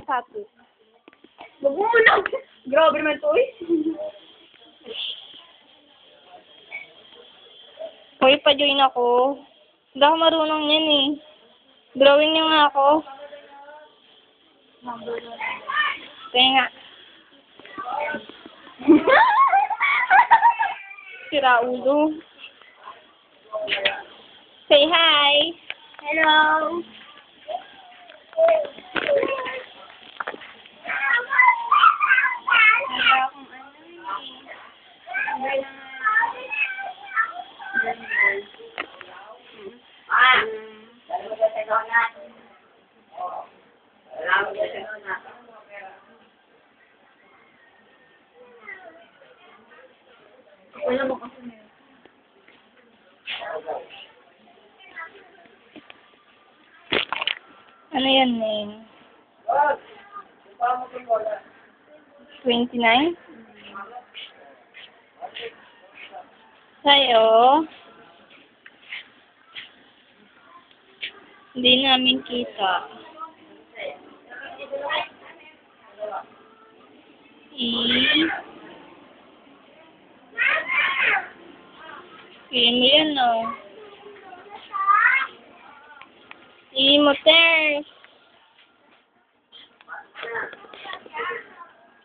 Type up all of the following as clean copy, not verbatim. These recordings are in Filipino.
sapatos. Wag mo muna. Grabe naman to eh. Hoy, pa-join ako. Hindi ako marunong yan eh. Drawing niyo nga ako. Kaya nga. Sira ulo. Say hi. Hello. Wala mo kasi meron. Ano yan, name? 29? Sa'yo? Hindi namin kita. Piliin mo yan, no? Mo, Ters.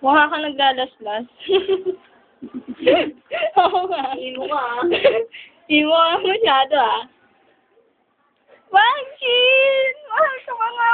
Mukha ka naglalaslas. Oo nga. Imo ka ah. Imo ka masyado ah. Bangkin! Mahal ka mga.